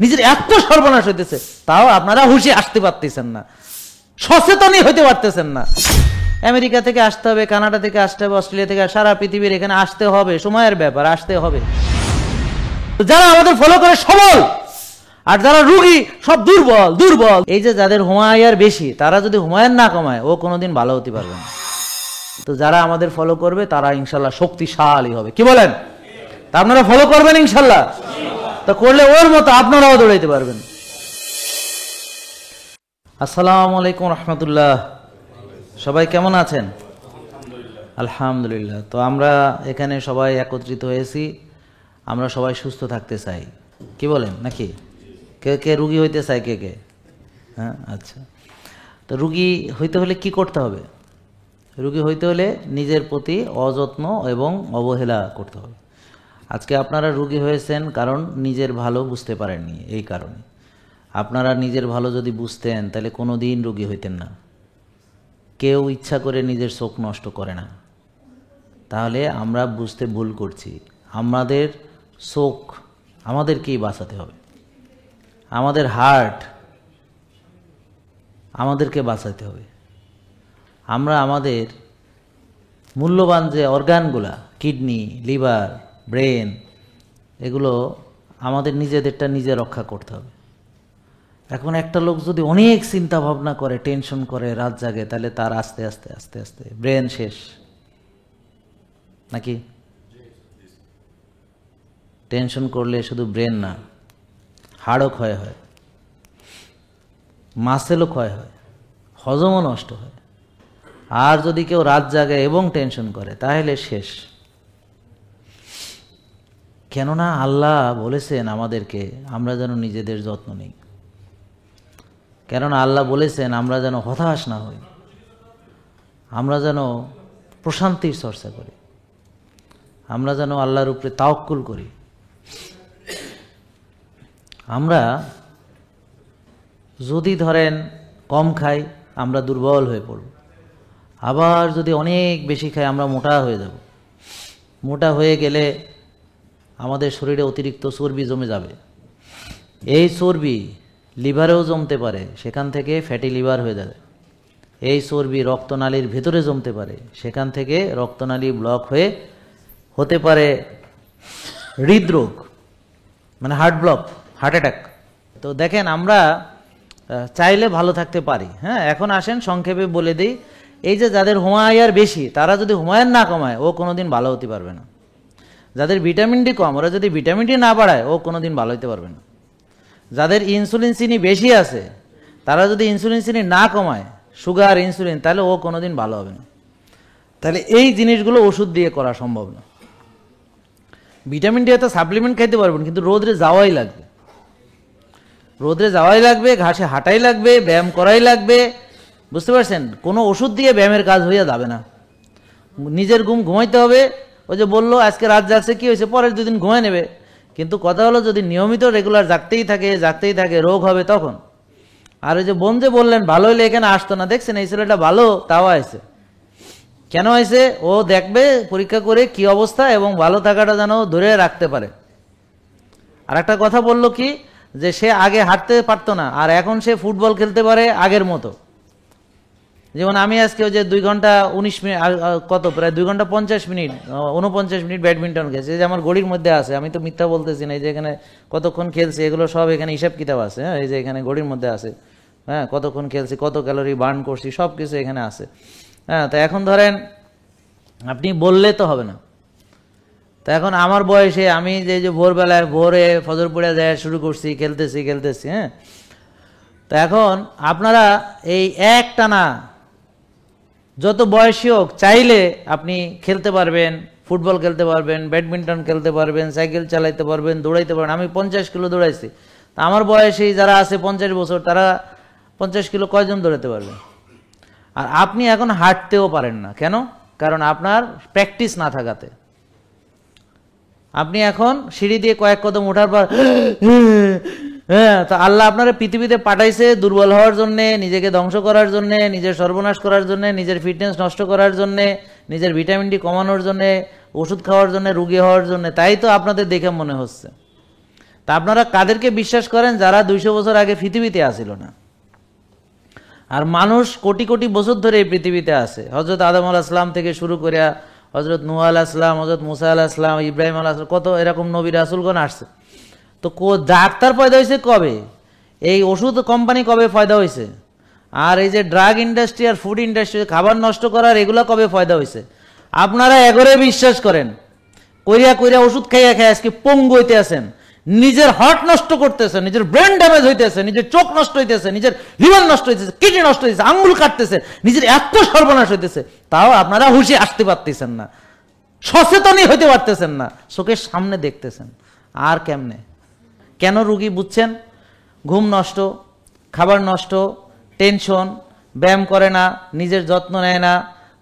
নিজের এত সর্বনাশ হইতেছে, তাও আপনারা হুঁশে আসতে পারতেছেন না, সচেতনই হইতে পারতেছেন না। আমেরিকা থেকে আসতে হবে, কানাডা থেকে আসতে হবে, অস্ট্রেলিয়া থেকে, সারা পৃথিবীর এখানে আসতে হবে, সময়ের ব্যাপার, আসতে হবে। যারা আমাদের ফলো করে সবল, আর যারা রুগী সব দুর্বল দুর্বল। এই যে যাদের হুমায়ার বেশি, তারা যদি হুমায়ুন না কমায়, ও কোনোদিন ভালো হতে পারবে না। তো যারা আমাদের ফলো করবে তারা ইনশাল্লাহ শক্তিশালী হবে। কি বলেন? তা আপনারা ফলো করবেন ইনশাল্লাহ? তো করলে ওর মতো আপনারাও দৌড়াইতে পারবেন। আসসালামু আলাইকুম রহমতুল্লাহ। সবাই কেমন আছেন? আলহামদুলিল্লাহ। তো আমরা এখানে সবাই একত্রিত হয়েছি, আমরা সবাই সুস্থ থাকতে চাই। কি বলেন? নাকি কে কে রুগী হইতে চায়? কে কে? হ্যাঁ, আচ্ছা। তো রুগী হইতে হলে কি করতে হবে? রুগী হইতে হলে নিজের প্রতি অযত্ন এবং অবহেলা করতে হবে। আজকে আপনারা রুগী হয়েছেন কারণ নিজের ভালো বুঝতে পারেননি। এই কারণে আপনারা নিজের ভালো যদি বুঝতেন তাহলে কোনো দিন রুগী হইতেন না। কেউ ইচ্ছা করে নিজের চোখ নষ্ট করে না। তাহলে আমরা বুঝতে ভুল করছি। আমাদের চোখ আমাদেরকেই বাঁচাতে হবে, আমাদের হার্ট আমাদেরকে বাঁচাতে হবে। আমরা আমাদের মূল্যবান যে অর্গানগুলা, কিডনি, লিভার, ব্রেন, এগুলো আমাদের নিজেদেরটা নিজে রক্ষা করতে হবে। এখন একটা লোক যদি অনেক চিন্তা ভাবনা করে, টেনশন করে, রাত জাগে, তাহলে তার আস্তে আস্তে আস্তে আস্তে ব্রেন শেষ। নাকি? টেনশন করলে শুধু ব্রেন না, হাড়ও ক্ষয় হয়, মাসেলও ক্ষয় হয়, হজমও নষ্ট হয়। আর যদি কেউ রাত জাগে এবং টেনশন করে তাহলে শেষ। কেননা আল্লাহ বলেছেন আমাদেরকে আমরা যেন নিজেদের যত্ন নিই। কেননা আল্লাহ বলেছেন আমরা যেন হতাশ না হই, আমরা যেন প্রশান্তির চর্চা করি, আমরা যেন আল্লাহর উপরে তাওয়াক্কুল করি। আমরা যদি ধরেন কম খাই, আমরা দুর্বল হয়ে পড়ব। আবার যদি অনেক বেশি খাই, আমরা মোটা হয়ে যাব। মোটা হয়ে গেলে আমাদের শরীরে অতিরিক্ত চর্বি জমে যাবে। এই চর্বি লিভারেও জমতে পারে, সেখান থেকে ফ্যাটি লিভার হয়ে যাবে। এই চর্বি রক্তনালীর ভেতরে জমতে পারে, সেখান থেকে রক্তনালী ব্লক হয়ে হতে পারে হৃদরোগ, মানে হার্ট ব্লক, হার্ট অ্যাটাক। তো দেখেন আমরা চাইলে ভালো থাকতে পারি। হ্যাঁ, এখন আসেন সংক্ষেপে বলে দিই। এই যে যাদের হুমায়ার বেশি, তারা যদি হুমায়ুন না কমায়, ও কোনোদিন ভালো হতে পারবে না। যাদের ভিটামিন ডি কম, ওরা যদি ভিটামিন ডি না বাড়ায়, ও কোনোদিন ভালো হতে পারবে না। যাদের ইনসুলিন চিনি বেশি আছে, তারা যদি ইনসুলিন চিনি না কমায়, সুগার, ইনসুলিন, তাহলে ও কোনোদিন ভালো হবে না। তাহলে এই জিনিসগুলো ওষুধ দিয়ে করা সম্ভব না। ভিটামিন ডি হয়তো সাপ্লিমেন্ট খাইতে পারবেন, কিন্তু রোদরে যাওয়াই লাগবে, রোদরে যাওয়াই লাগবে, ঘাসে হাঁটাই লাগবে, ব্যায়াম করাই লাগবে। বুঝতে পারছেন? কোনো ওষুধ দিয়ে ব্যায়ামের কাজ হইয়া যাবে না। নিজের ঘুমাইতে হবে। ওই যে বললো আজকে রাত জাগছে, কি হয়েছে, পরের দুদিন ঘুমায় নেবে। কিন্তু কথা হলো যদি নিয়মিত রেগুলার জাগতেই থাকে, রোগ হবে তখন। আর ওই যে বোন যে বললেন ভালো হইলে এখানে আসতো না, দেখছেন এই ছেলেটা ভালো, তাও আইছে। কেন আইছে? ও দেখবে পরীক্ষা করে কি অবস্থা, এবং ভালো থাকাটা যেন ধরে রাখতে পারে। আর একটা কথা বললো কি, যে সে আগে হাঁটতে পারতো না, আর এখন সে ফুটবল খেলতে পারে আগের মতো। যেমন আমি আজকে ওই যে 2 ঘন্টা 19 মিনিট, কত প্রায় 2 ঘন্টা 50 মিনিট 49 মিনিট ব্যাডমিন্টন খেলছে, যে আমার ঘড়ির মধ্যে আছে। আমি তো মিথ্যা বলতেছি না। এই যে এখানে কতক্ষণ খেলছে, এগুলো সব এখানে হিসাব কিতাব আছে। হ্যাঁ, এই যে এখানে ঘড়ির মধ্যে আছে। হ্যাঁ, কতক্ষণ খেলছি, কত ক্যালোরি বার্ন করছি, সব কিছু এখানে আছে। হ্যাঁ, তো এখন ধরেন আপনি বললে তো হবে না। তো এখন আমার বয়সে আমি যে ভোরবেলায় ভোরে ফজর পড়ে যায় শুরু করছি, খেলতেছি। হ্যাঁ, তো এখন আপনারা এই একটানা যত বয়সী হোক, চাইলে আপনি খেলতে পারবেন, ফুটবল খেলতে পারবেন, ব্যাডমিন্টন খেলতে পারবেন, সাইকেল চালাইতে পারবেন, দৌড়াইতে পারবেন। আমি 50 কিলো দৌড়াইছি। তা আমার বয়সী যারা আছে 50 বছর, তারা 50 কিলো কয়জন দৌড়াতে পারবে? আর আপনি এখন হাঁটতেও পারেন না। কেন? কারণ আপনার প্র্যাকটিস না থাকাতে। আপনি এখন সিঁড়ি দিয়ে কয়েক কদম ওঠার পর, হ্যাঁ, তো আল্লাহ আপনারা পৃথিবীতে পাঠাইছে দুর্বল হওয়ার জন্যে, নিজেকে ধ্বংস করার জন্যে, নিজের সর্বনাশ করার জন্যে, নিজের ফিটনেস নষ্ট করার জন্যে, নিজের ভিটামিন ডি কমানোর জন্যে, ওষুধ খাওয়ার জন্যে, রোগী হওয়ার জন্যে। তাই তো আপনাদের দেখে মনে হচ্ছে। তা তা আপনারা কাদেরকে বিশ্বাস করেন? যারা 200 বছর আগে পৃথিবীতে আসিল না। আর মানুষ কোটি কোটি বছর ধরে এই পৃথিবীতে আছে। হযরত আদম আলাইহিস সালাম থেকে শুরু করে হযরত নূহ আলাইহিস সালাম, হযরত মুসা আলাইহিস সালাম, ইব্রাহিম আলাইহিস সালাম, কত এরকম নবী রাসূলগণ আসছে। তো ডাক্তার পয়দা হয়েছে কবে? এই ওষুধ কোম্পানি কবে পয়দা হয়েছে? আর এই যে ড্রাগ ইন্ডাস্ট্রি আর ফুড ইন্ডাস্ট্রি, খাবার নষ্ট করার, এগুলো কবে পয়দা হয়েছে? আপনারা এগরে বিশ্বাস করেন, কইরা কইরা ওষুধ খাইয়া খাইয়া আজকে পঙ্গু হইতে আছেন, নিজের হার্ট নষ্ট করতেছে, নিজের ব্রেন ড্যামেজ হইতেছে, নিজের চোখ নষ্ট হইতেছে, নিজের লিভার নষ্ট হইতেছে, কিডনি নষ্ট হইতেছে, আঙ্গুল কাটতেছে, নিজের এত সর্বনাশ হইতেছে, তাও আপনারা হুঁশে আসতে পারতেছেন না, সচেতনই হইতে পারতেছেন না, চোখের সামনে দেখতেছেন। আর কেমনে? কেন রুগী বুঝছেন? ঘুম নষ্ট, খাবার নষ্ট, টেনশন, ব্যায়াম করে না, নিজের যত্ন নেয় না,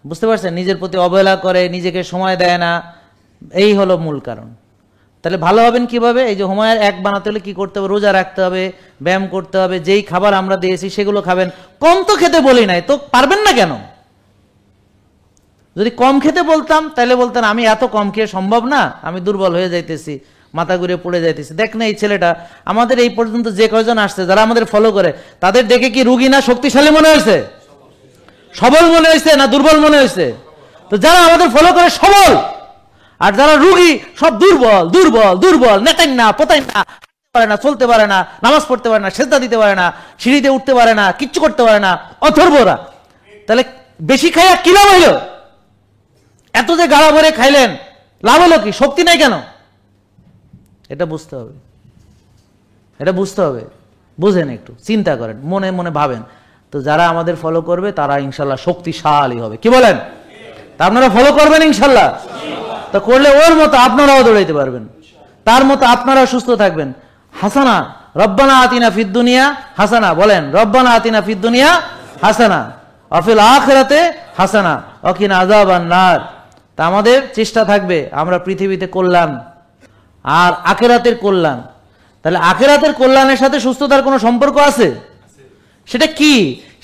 বুঝতে পারছেন, নিজের প্রতি অবহেলা করে, নিজেকে সময় দেয় না, এই হলো মূল কারণ। তাহলে ভালো হবেন কিভাবে? এই যে হুমায়ের এক বানাতে হলে কি করতে হবে? রোজা রাখতে হবে, ব্যায়াম করতে হবে, যেই খাবার আমরা দিয়েছি সেগুলো খাবেন। কম তো খেতে বলি নাই, তো পারবেন না কেন? যদি কম খেতে বলতাম তাহলে বলতেন আমি এত কম খেয়ে সম্ভব না, আমি দুর্বল হয়ে যাইতেছি, মাথা ঘুরে পড়ে যাইতেছি। দেখ না এই ছেলেটা, আমাদের এই পর্যন্ত যে কয়জন আসছে, যারা আমাদের ফলো করে, তাদের দেখে কি রুগী না শক্তিশালী মনে হয়েছে? সবল মনে হয়েছে না দুর্বল মনে হয়েছে? তো যারা আমাদের ফলো করে সবল, আর যারা রুগী সব দুর্বল দুর্বল দুর্বল, নেতেন না, পোতেন না, পারে না, চলতে পারে না, নামাজ পড়তে পারে না, সেজদা দিতে পারে না, সিঁড়িতে উঠতে পারে না, কিচ্ছু করতে পারে না, অথর্বরা। তাহলে বেশি খাইয়া কি লাভ হইল? এত যে গাড়া ভরে খাইলেন, লাভ হলো কি? শক্তি নাই কেন? এটা বুঝতে হবে, এটা বুঝতে হবে। বুঝেন, একটু চিন্তা করেন, মনে মনে ভাবেন। তো যারা আমাদের ফলো করবে তারা ইনশাল্লাহ শক্তিশালী হবে। কি বলেন? তা আপনারা ফলো করবেন ইনশাল্লাহ? তো করলে ওর মতো আপনারাও দৌড়াইতে পারবেন, তার মতো আপনারা সুস্থ থাকবেন। হাসানা রব্বানা আতিনা ফিদ দুনিয়া হাসানা, বলেন রব্বানা আতিনা ফিদ দুনিয়া হাসানা ওয়া ফিল আখিরাতে হাসানা ওয়া কিনা আযাবান নার। তা আমাদের চেষ্টা থাকবে আমরা পৃথিবীতে কল্যাণ আর আখিরাতের কল্যাণ। তাহলে আখিরাতের কল্যাণের সাথে সুস্থতার কোনো সম্পর্ক আছে? সেটা কি?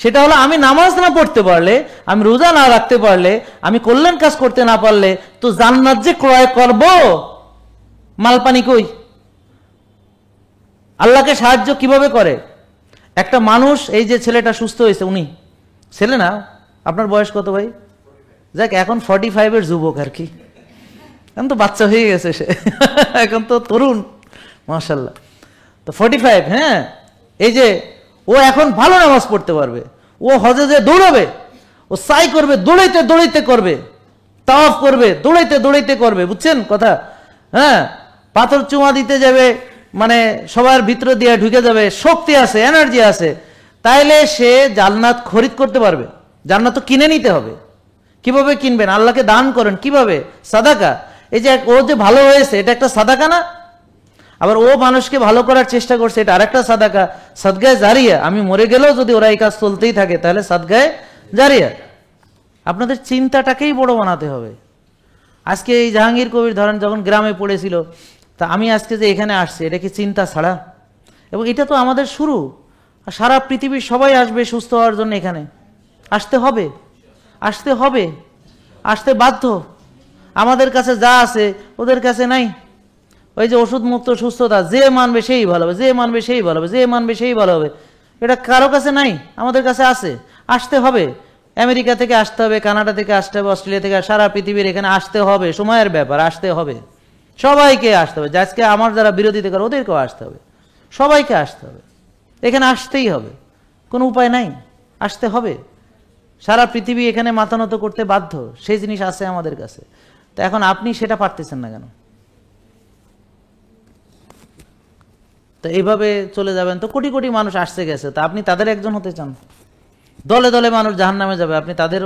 সেটা হলো আমি নামাজ না পড়তে পারলে, আমি রোজা না রাখতে পারলে, আমি কল্যাণ কাজ করতে না পারলে তো জান্নাত যে ক্রয় করব, মালপানি কই? আল্লাহকে সাহায্য কিভাবে করে একটা মানুষ? এই যে ছেলেটা সুস্থ হয়েছে, উনি ছেলে না, আপনার বয়স কত ভাই? যাক, এখন 45-এর যুবক আর কি, এখন তো বাচ্চা হয়ে গেছে সে, এখন তো তরুণ মাশাআল্লাহ। তো 45, হ্যাঁ, এই যে ও এখন ভালো নামাজ পড়তে পারবে, ও হজে যে দৌড়াবে, ও সাই করবে, দৌড়াইতে দৌড়াইতে করবে, তাওয়াফ করবে, দৌড়াইতে দৌড়াইতে করবে, বুঝছেন কথা? হ্যাঁ, পাথর চুমা দিতে যাবে, মানে সবার ভিতরে দিয়ে ঢুকে যাবে, শক্তি আছে, এনার্জি আছে, তাইলে সে জান্নাত খরিদ করতে পারবে। জান্নাত তো কিনে নিতে হবে। কিভাবে কিনবেন? আল্লাহকে দান করেন। কিভাবে? সাদাকা। এই যে ও যে ভালো হয়েছে, এটা একটা সাদাকা না? আবার ও মানুষকে ভালো করার চেষ্টা করছে, এটা আরেকটা সাদাকা, সাদগায়ে জারিয়া। আমি মরে গেলেও যদি ওরা এই কাজ চলতেই থাকে তাহলে সাদগায়ে জারিয়া। আপনাদের চিন্তাটাকেই বড় বানাতে হবে। আজকে এই জাহাঙ্গীর কবির ধরেন যখন গ্রামে পড়েছিল, তা আমি আজকে যে এখানে আসছি, এটা কি চিন্তা ছাড়া? এবং এটা তো আমাদের শুরু। আর সারা পৃথিবীর সবাই আসবে সুস্থ হওয়ার জন্য, এখানে আসতে হবে, আসতে হবে, আসতে বাধ্য। আমাদের কাছে যা আছে ওদের কাছে নাই। ওই যে ওষুধ মুক্ত সুস্থতা, যে মানবে সেই ভালো হবে, যে মানবে সেই ভালো হবে, যে মানবে সেই ভালো হবে, এটা কারো কাছে নাই, আমাদের কাছে আছে। আসতে হবে, আমেরিকা থেকে আসতে হবে, কানাডা থেকে আসতে হবে, অস্ট্রেলিয়া থেকে, সারা পৃথিবীর এখানে আসতে হবে। সময়ের ব্যাপার, আসতে হবে, সবাইকে আসতে হবে। আজকে আমার যারা বিরোধিতা করে ওদেরকেও আসতে হবে, সবাইকে আসতে হবে, এখানে আসতেই হবে, কোনো উপায় নাই, আসতে হবে। সারা পৃথিবী এখানে মাথা নত করতে বাধ্য, সেই জিনিস আছে আমাদের কাছে। তো এখন আপনি সেটা পারতেছেন না কেন? তো এইভাবে চলে যাবেন তো কোটি কোটি মানুষ আসছে গেছে, তা আপনি তাদের একজন হতে চান? দলে দলে মানুষ জাহান্নামে যাবে, আপনি তাদের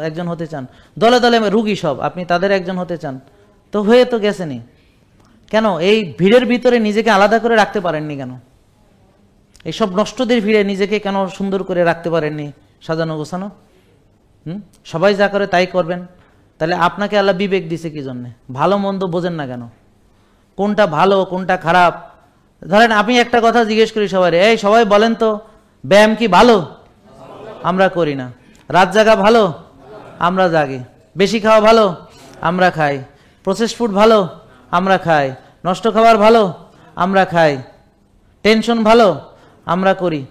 একজন হতে চান? দলে দলে রুগী সব, আপনি তাদের একজন হতে চান? তো হয়ে তো গেছেনি। কেন এই ভিড়ের ভিতরে নিজেকে আলাদা করে রাখতে পারেননি কেন? এইসব নষ্টদের ভিড়ে নিজেকে কেন সুন্দর করে রাখতে পারেননি, সাজানো গোছানো? সবাই যা করে তাই করবেন। তাহলে আপনাকে আল্লাহ বিবেক দিছে কি জন্যে? ভালো মন্দ বোঝেন না কেন? কোনটা ভালো কোনটা খারাপ? ধরেন আমি একটা কথা জিজ্ঞেস করি সবাই, এই সবাই বলেন তো, ব্যায়াম কি ভালো? আমরা করি না। রাত জাগা ভালো? আমরা জাগি। বেশি খাওয়া ভালো? আমরা খাই। প্রসেস ফুড ভালো? আমরা খাই। নষ্ট খাবার ভালো? আমরা খাই, টেনশন ভালো আমরা করি,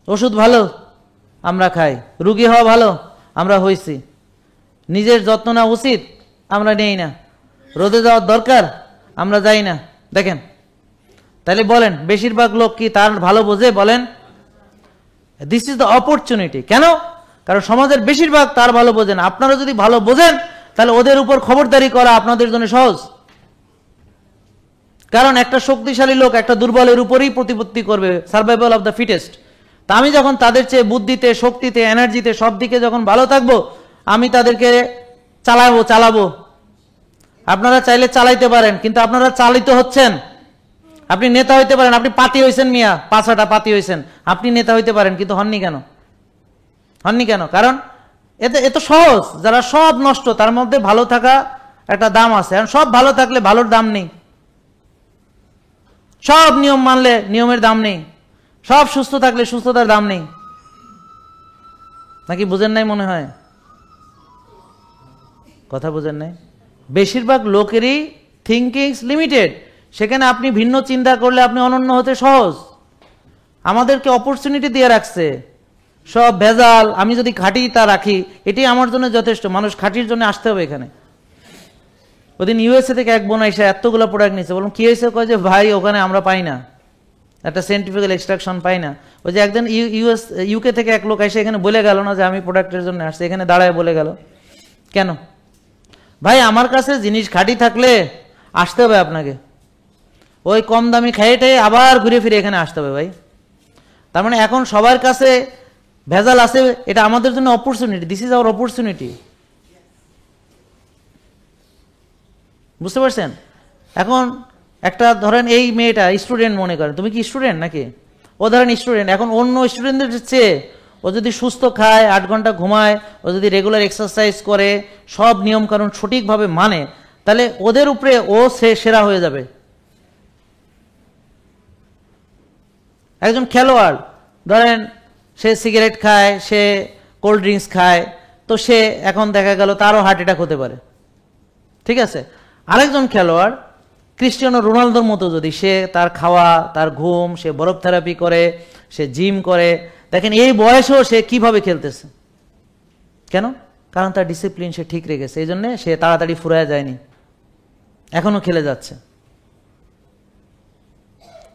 ওষুধ ভালো আমরা খাই, রুগী হওয়া ভালো আমরা হইছি, নিজের যত্ন নেওয়া উচিত আমরা নেই না, রোদে যাওয়ার দরকার আমরা যাই না। দেখেন তাহলে বলেন বেশিরভাগ লোক কি তার ভালো বোঝে? বলেন, দিস ইজ দ্য অপরচুনিটি। কেন? কারণ সমাজের বেশিরভাগ তার ভালো বোঝেন। আপনারা যদি ভালো বোঝেন তাহলে ওদের উপর খবরদারি করা আপনাদের জন্য সহজ। কারণ একটা শক্তিশালী লোক একটা দুর্বলের উপরেই প্রতিপত্তি করবে, সার্ভাইভাল অফ দ্য ফিটেস্ট। তা আমি যখন তাদের চেয়ে বুদ্ধিতে, শক্তিতে, এনার্জিতে, সব দিকে যখন ভালো থাকবো, আমি তাদেরকে চালাবো। আপনারা চাইলে চালাইতে পারেন, কিন্তু আপনারা চালিত হচ্ছেন। আপনি নেতা হইতে পারেন, আপনি পাতি হয়েছেন মিয়া, 5-6টা পাতি হয়েছেন, আপনি নেতা হইতে পারেন, কিন্তু হননি কেন? হননি কেন? কারণ এত সহজ। যারা সব নষ্ট তার মধ্যে ভালো থাকা একটা দাম আছে। সব ভালো থাকলে ভালোর দাম নেই, সব নিয়ম মানলে নিয়মের দাম নেই, সব সুস্থ থাকলে সুস্থতার দাম নেই। নাকি বুঝেন নাই? মনে হয় কথা বুঝেন নাই। বেশিরভাগ লোকেরই থিঙ্কিং লিমিটেড। সেখানে আপনি ভিন্ন চিন্তা করলে আপনি অনন্য হতে সহজ। আমাদেরকে অপরচুনিটি দিয়ে রাখছে, সব ভেজাল। আমি যদি খাঁটি তা রাখি, এটি আমার জন্য যথেষ্ট। মানুষ খাঁটির জন্য আসতে হবে এখানে। ওদিন ইউএসএ থেকে এক বোন এসে এতগুলো প্রোডাক্ট নিয়েছে। বললাম কি হয়েছে? কয় যে ভাই ওখানে আমরা পাই না, একটা সায়েন্টিফিক্যাল এক্সট্রাকশন পাই না। ওই যে একজন ইউকে থেকে এক লোক এসে এখানে বলে গেল না যে আমি প্রোডাক্টের জন্য আসছি, এখানে দাঁড়ায় বলে গেল। কেন ভাই? আমার কাছে জিনিস খাঁটি থাকলে আসতে হবে আপনাকে। ওই কম দামি খাইয়েটাই আবার ঘুরে ফিরে এখানে আসতে হবে ভাই। তার মানে এখন সবার কাছে ভেজাল আছে, এটা আমাদের জন্য opportunity. This is our opportunity. বুঝতে পারছেন? এখন একটা ধরেন এই মেয়েটা স্টুডেন্ট মনে করেন, তুমি কি স্টুডেন্ট নাকি? ও ধরেন স্টুডেন্ট। এখন অন্য স্টুডেন্টদের চেয়ে ও যদি সুস্থ খায়, 8 ঘন্টা ঘুমায়, ও যদি রেগুলার এক্সারসাইজ করে, সব নিয়ম কানুন সঠিকভাবে মানে, তাহলে ওদের উপরে ও সেরা হয়ে যাবে। একজন খেলোয়াড় ধরেন সে সিগারেট খায়, সে কোল্ড ড্রিঙ্কস খায়, তো সে এখন দেখা গেল তারও হার্ট অ্যাটাক হতে পারে। ঠিক আছে? আরেকজন খেলোয়াড় ক্রিস্টিয়ানো রোনালদোর মতো যদি সে তার খাওয়া, তার ঘুম, সে বরফ থেরাপি করে, সে জিম করে, দেখেন এই বয়সেও সে কিভাবে খেলতেছে। কেন? কারণ তার ডিসিপ্লিন সে ঠিক রেখেছে। এই জন্যে সে তাড়াতাড়ি ফুরায় যায়নি, এখনো খেলে যাচ্ছে।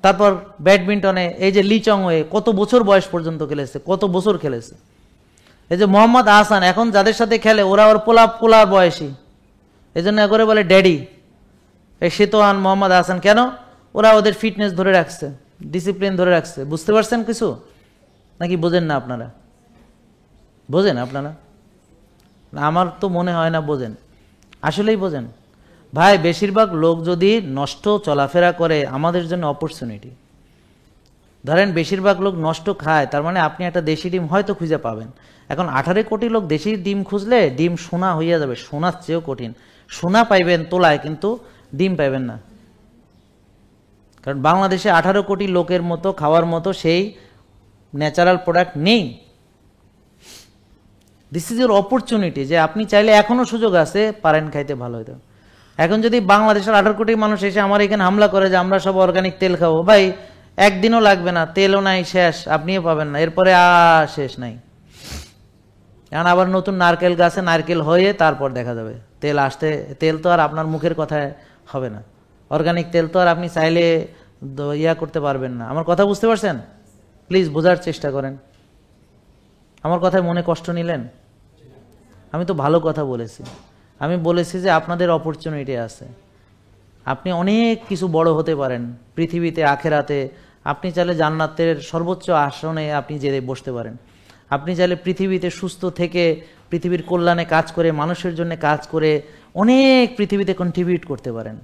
তারপর ব্যাডমিন্টনে এই যে লি চং ওয়ে কত বছর বয়স পর্যন্ত খেলেছে, কত বছর খেলেছে। এই যে মোহাম্মদ আহসান এখন যাদের সাথে খেলে ওরা ওর পোলার বয়সী, এই জন্য করে বলে ড্যাডি। এই শীতোয়ান মোহাম্মদ আহসান, কেন? ওরা ওদের ফিটনেস ধরে রাখছে, ডিসিপ্লিন ধরে রাখছে। বুঝতে পারছেন কিছু? নাকি বোঝেন না আপনারা? বোঝেন আপনারা? আমার তো মনে হয় না বোঝেন। আসলেই বোঝেন ভাই। বেশিরভাগ লোক যদি নষ্ট চলাফেরা করে, আমাদের জন্য অপরচুনিটি। ধরেন বেশিরভাগ লোক নষ্ট খায়, তার মানে আপনি একটা দেশি ডিম হয়তো খুঁজে পাবেন। এখন 18 কোটি লোক দেশি ডিম খুঁজলে ডিম সোনা হইয়া যাবে, সোনার চেয়েও কঠিন। সোনা পাইবেন তোলায়, কিন্তু ডিম পাইবেন না। কারণ বাংলাদেশে 18 কোটি লোকের মতো খাওয়ার মতো সেই ন্যাচারাল প্রোডাক্ট নেই। দিস ইজ ইউর অপরচুনিটি, যে আপনি চাইলে এখনো সুযোগ আছে, পারেন খাইতে, ভালো হইতো। এখন যদি বাংলাদেশের 18 কোটি মানুষ এসে আমার এখানে হামলা করে যে আমরা সব অর্গানিক তেল খাবো, ভাই একদিনও লাগবে না, তেলও নাই, শেষ, আপনিও পাবেন না, এরপরে শেষ নাই। এখন আবার নতুন নারকেল গাছে নারকেল হয়ে তারপর দেখা যাবে তেল আসতে। তেল তো আর আপনার মুখের কথায় হবে না, অর্গানিক তেল তো আর আপনি চাইলে করতে পারবেন না। আমার কথা বুঝতে পারছেন? প্লিজ বোঝার চেষ্টা করেন। আমার কথায় মনে কষ্ট নিলেন? আমি তো ভালো কথা বলেছি। আমি বলেছি যে আপনাদের অপরচুনিটি আছে, আপনি অনেক কিছু বড় হতে পারেন পৃথিবীতে, আখেরাতে। আপনি চাইলে জান্নাতের সর্বোচ্চ আসনে আপনি যেতে বসতে পারেন। আপনি চাইলে পৃথিবীতে সুস্থ থেকে পৃথিবীর কল্যাণে কাজ করে, মানুষের জন্য কাজ করে অনেক পৃথিবীতে কন্ট্রিবিউট করতে পারেন।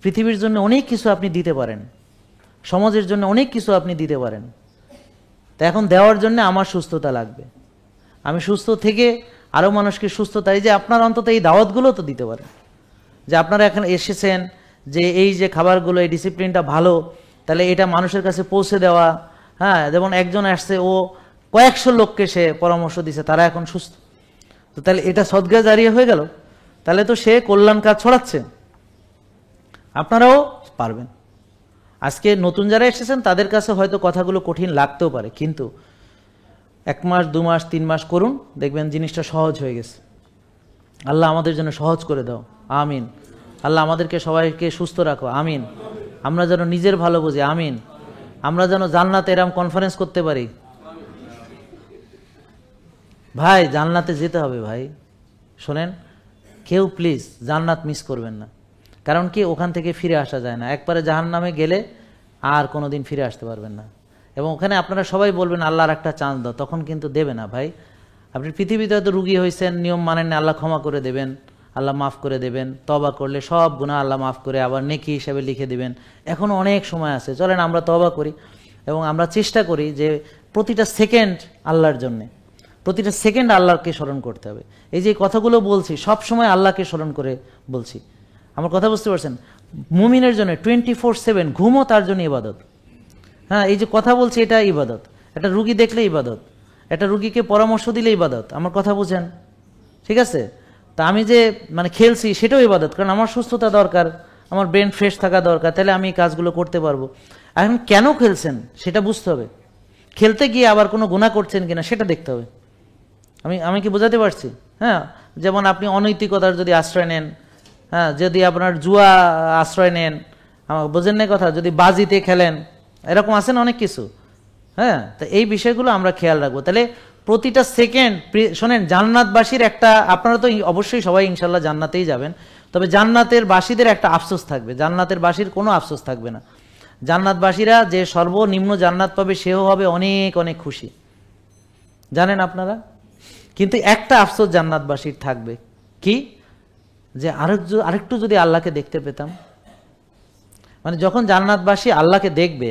পৃথিবীর জন্য অনেক কিছু আপনি দিতে পারেন, সমাজের জন্য অনেক কিছু আপনি দিতে পারেন। তা এখন দেওয়ার জন্য আমার সুস্থতা লাগবে। আমি সুস্থ থেকে আরও মানুষকে সুস্থতা, এই যে আপনার অন্তত এই দাওয়াতগুলো তো দিতে পারেন, যে আপনারা এখানে এসেছেন, যে এই যে খাবারগুলো, এই ডিসিপ্লিনটা ভালো, তাহলে এটা মানুষের কাছে পৌঁছে দেওয়া। হ্যাঁ, যেমন একজন আসছে, ও কয়েকশো লোককে সে পরামর্শ দিছে, তারা এখন সুস্থ। তো তাহলে এটা সদকা জারিয়া হয়ে গেল, তাহলে তো সে কল্যাণ কাজ ছড়াচ্ছে। আপনারাও পারবেন। আজকে নতুন যারা এসেছেন তাদের কাছে হয়তো কথাগুলো কঠিন লাগতেও পারে, কিন্তু 1 মাস 2 মাস 3 মাস করুন, দেখবেন জিনিসটা সহজ হয়ে গেছে। আল্লাহ আমাদের জন্য সহজ করে দাও, আমিন। আল্লাহ আমাদেরকে সবাইকে সুস্থ রাখো, আমিন। আমরা যেন নিজের ভালো বুঝি, আমিন। আমরা যেন জান্নাতে এরকম কনফারেন্স করতে পারি। ভাই জান্নাতে যেতে হবে ভাই, শোনেন, কেউ প্লিজ জান্নাত মিস করবেন না। কারণ কি, ওখান থেকে ফিরে আসা যায় না। একবারে জাহান্নামে গেলে আর কোনোদিন ফিরে আসতে পারবেন না। এবং ওখানে আপনারা সবাই বলবেন আল্লাহর একটা চান্স দাও, তখন কিন্তু দেবে না ভাই। আপনি পৃথিবীতে হয়তো রুগী হয়েছেন, নিয়ম মানেন না, আল্লাহ ক্ষমা করে দেবেন, আল্লাহ মাফ করে দেবেন। তওবা করলে সব গুনাহ আল্লাহ মাফ করে আবার নেকি হিসেবে লিখে দেবেন। এখনও অনেক সময় আছে, চলেন আমরা তওবা করি এবং আমরা চেষ্টা করি যে প্রতিটা সেকেন্ড আল্লাহর জন্যে, প্রতিটা সেকেন্ড আল্লাহকে স্মরণ করতে হবে। এই যে কথাগুলো বলছি সব সময় আল্লাহকে স্মরণ করে বলছি। আমার কথা বুঝতে পারছেন? মুমিনের জন্য 24/7 ঘুমও তার জন্য ইবাদত। হ্যাঁ, এই যে কথা বলছি এটা ইবাদত। একটা রুগী দেখলে ইবাদত, একটা রুগীকে পরামর্শ দিলে ইবাদত। আমার কথা বুঝেন? ঠিক আছে? তা আমি যে মানে খেলছি সেটাও ইবাদত, কারণ আমার সুস্থতা দরকার, আমার ব্রেন ফ্রেশ থাকা দরকার, তাহলে আমি এই কাজগুলো করতে পারবো। এখন কেন খেলছেন সেটা বুঝতে হবে। খেলতে গিয়ে আবার কোনো গুনাহ করছেন কিনা সেটা দেখতে হবে। আমি কি বোঝাতে পারছি? হ্যাঁ, যেমন আপনি অনৈতিকতার যদি আশ্রয় নেন, হ্যাঁ, যদি আপনার জুয়া আশ্রয় নেন, বোঝেন না কথা, যদি বাজিতে খেলেন, এরকম আছেন অনেক কিছু। হ্যাঁ, তো এই বিষয়গুলো আমরা খেয়াল রাখবো। তাহলে প্রতিটা সেকেন্ড, শোনেন, জান্নাতবাসীর একটা, আপনারা তো অবশ্যই সবাই ইনশাল্লাহ জান্নাতেই যাবেন, তবে জান্নাতের বাসীদের একটা আফসোস থাকবে, জান্নাতের বাসীর কোনো আফসোস থাকবে না। জান্নাতবাসীরা যে সর্বনিম্ন জান্নাত পাবে সেও হবে অনেক অনেক খুশি, জানেন আপনারা। কিন্তু একটা আফসোস জান্নাতবাসীর থাকবে, কি, যে আরেকটু যদি আল্লাহকে দেখতে পেতাম। মানে যখন জান্নাতবাসী আল্লাহকে দেখবে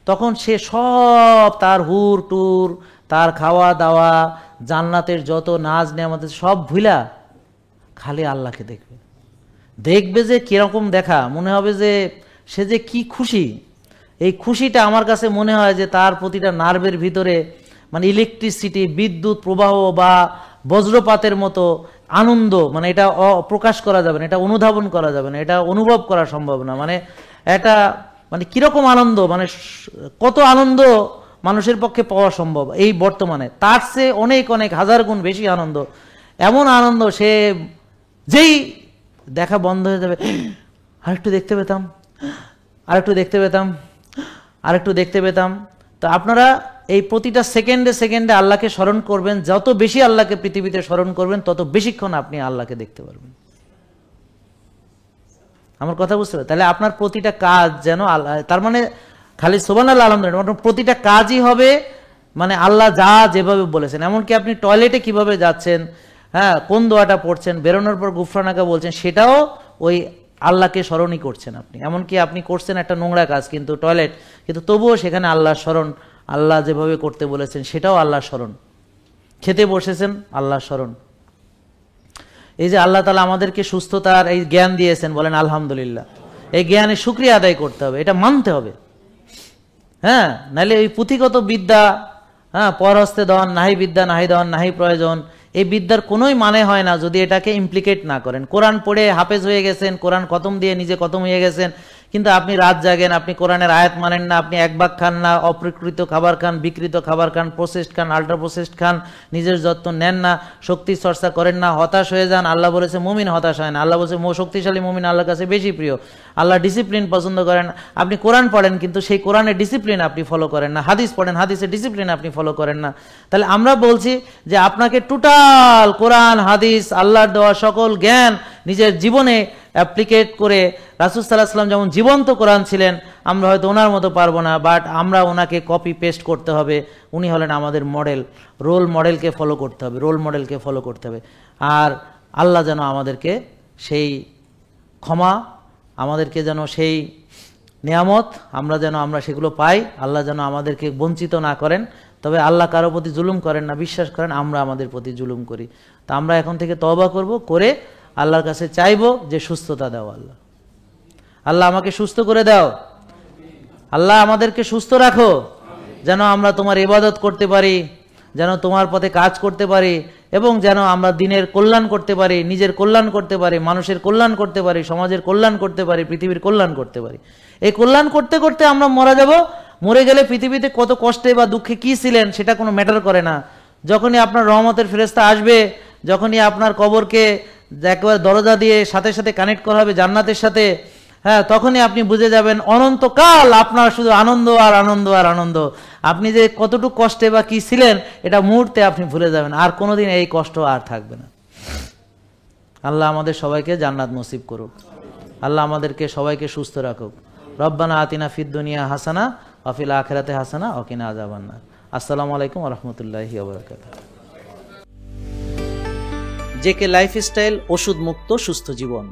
তখন সে সব তার হুর টুর, তার খাওয়া দাওয়া, জান্নাতের যত নাজ নেয়ামত সব ভুলা খালি আল্লাহকে দেখবে। দেখবে যে কিরকম দেখা, মনে হবে যে সে যে কি খুশি। এই খুশিটা আমার কাছে মনে হয় যে তার প্রতিটা নার্ভের ভিতরে মানে ইলেকট্রিসিটি, বিদ্যুৎ প্রবাহ বা বজ্রপাতের মতো আনন্দ, মানে এটা প্রকাশ করা যাবে না, এটা অনুধাবন করা যাবে না, এটা অনুভব করা সম্ভব না। মানে এটা মানে কিরকম আনন্দ, মানে কত আনন্দ মানুষের পক্ষে পাওয়া সম্ভব এই বর্তমানে, তার চেয়ে অনেক অনেক হাজার গুণ বেশি আনন্দ। এমন আনন্দ সে যেই দেখা বন্ধ হয়ে যাবে, আরেকটু দেখতে পেতাম, আরেকটু দেখতে পেতাম, আরেকটু দেখতে পেতাম। তো আপনারা এই প্রতিটা সেকেন্ডে সেকেন্ডে আল্লাহকে স্মরণ করবেন। যত বেশি আল্লাহকে পৃথিবীতে স্মরণ করবেন তত বেশিক্ষণ আপনি আল্লাহকে দেখতে পারবেন। আমার কথা বুঝতে পারবেন? তাহলে আপনার প্রতিটা কাজ যেন আল্লাহ, তার মানে খালি সুবহানাল্লাহ আলহামদুলিল্লাহ, প্রতিটা কাজই হবে মানে আল্লাহ যা যেভাবে বলেছেন। এমনকি আপনি টয়লেটে কিভাবে যাচ্ছেন, হ্যাঁ, কোন দোয়াটা পড়ছেন, বেরোনোর পর গুফরানাকা বলছেন, সেটাও ওই আল্লাহকে স্মরণই করছেন আপনি। এমনকি আপনি করছেন একটা নোংরা কাজ কিন্তু টয়লেট, কিন্তু তবুও সেখানে আল্লাহর স্মরণ, আল্লাহ যেভাবে করতে বলেছেন সেটাও আল্লাহর স্মরণ। খেতে বসেছেন, আল্লাহর স্মরণ। এই যে আল্লাহ তাআলা আমাদেরকে সুস্থতার এই জ্ঞান দিয়েছেন, বলেন আলহামদুলিল্লাহ। এই জ্ঞানের শুকরিয়া আদায় করতে হবে, এটা মানতে হবে। হ্যাঁ, নাহলে ওই পুঁথিগত বিদ্যা, হ্যাঁ, পরহস্তে দন, নাহি বিদ্যা নাহি দন নাহি প্রয়োজন, এই বিদ্যার কোনোই মানে হয় না যদি এটাকে ইমপ্লিকেট না করেন। কোরআন পড়ে হাফেজ হয়ে গেছেন, কোরআন খতম দিয়ে নিজে খতম হয়ে গেছেন, কিন্তু আপনি রাত জাগেন, আপনি কোরআনের আয়াত মানেন না, আপনি এক ভাগ খান না, অপ্রকৃত খাবার খান, বিকৃত খাবার খান, প্রসেসড খান, আল্ট্রা প্রসেসড খান, নিজের যত্ন নেন না, শক্তি চর্চা করেন না, হতাশ হয়ে যান। আল্লাহ বলেছে মুমিন হতাশ হয় না, আল্লাহ বলেছে শক্তিশালী মুমিন আল্লাহর কাছে বেশি প্রিয়। আল্লাহ ডিসিপ্লিন পছন্দ করেন। আপনি কোরআন পড়েন কিন্তু সেই কোরআনের ডিসিপ্লিন আপনি ফলো করেন না, হাদিস পড়েন, হাদিসের ডিসিপ্লিন আপনি ফলো করেন না। তাহলে আমরা বলছি যে আপনাকে টোটাল কোরআন হাদিস আল্লাহর দেওয়া সকল জ্ঞান নিজের জীবনে অ্যাপ্লিকেট করে, রাসূল সাল্লাল্লাহু আলাইহি ওয়াসাল্লাম যেমন জীবন্ত কোরআন ছিলেন, আমরা হয়তো ওনার মতো পারবো না, বাট আমরা ওনাকে কপি পেস্ট করতে হবে। উনি হলেন আমাদের মডেল, রোল মডেলকে ফলো করতে হবে, রোল মডেলকে ফলো করতে হবে। আর আল্লাহ যেন আমাদেরকে সেই ক্ষমা, আমাদেরকে যেন সেই নিয়ামত আমরা সেগুলো পাই। আল্লাহ যেন আমাদেরকে বঞ্চিত না করেন। তবে আল্লাহ কারো প্রতি জুলুম করেন না, বিশ্বাস করেন, আমরা আমাদের প্রতি জুলুম করি। তা আমরা এখন থেকে তওবা করব, করে আল্লাহর কাছে চাইবো যে সুস্থতা দাও আল্লাহ, আল্লাহ আমাকে সুস্থ করে দাও, আল্লাহ আমাদেরকে সুস্থ রাখো, যেন আমরা তোমার ইবাদত করতে পারি, যেন তোমার পথে কাজ করতে পারি এবং যেন আমরা দিনের কল্যাণ করতে পারি, নিজের কল্যাণ করতে পারি, মানুষের কল্যাণ করতে পারি, সমাজের কল্যাণ করতে পারি, পৃথিবীর কল্যাণ করতে পারি। এই কল্যাণ করতে করতে আমরা মারা যাব। মরে গেলে পৃথিবীতে কত কষ্টে বা দুঃখে কি ছিলেন সেটা কোনো ম্যাটার করে না। যখনই আপনার রহমতের ফেরেশতা আসবে, যখনই আপনার কবরকে একবার দরজা দিয়ে সাথে সাথে কানেক্ট করা হবে জান্নাতের সাথে, হ্যাঁ, তখনই আপনি বুঝে যাবেন অনন্তকাল আপনার শুধু আনন্দ আর আনন্দ আর আনন্দ। আপনি যে কতটুকু কষ্টে বা কি ছিলেন এটা মুহূর্তে আপনি ভুলে যাবেন, আর কোনোদিন এই কষ্ট আর থাকবে না। আল্লাহ আমাদের সবাইকে জান্নাত নসিব করুক। আল্লাহ আমাদেরকে সবাইকে সুস্থ রাখুক। রব্বানা আতিনা ফিদ দুনিয়া হাসানা ওয়া ফিল আখিরাতি হাসানা ওয়া কিনা আযাবান্নার। আসসালামু আলাইকুম ওয়া রাহমাতুল্লাহি ওয়া বারাকাতুহু। জেকে লাইফস্টাইল, ওষুধ মুক্ত সুস্থ জীবন।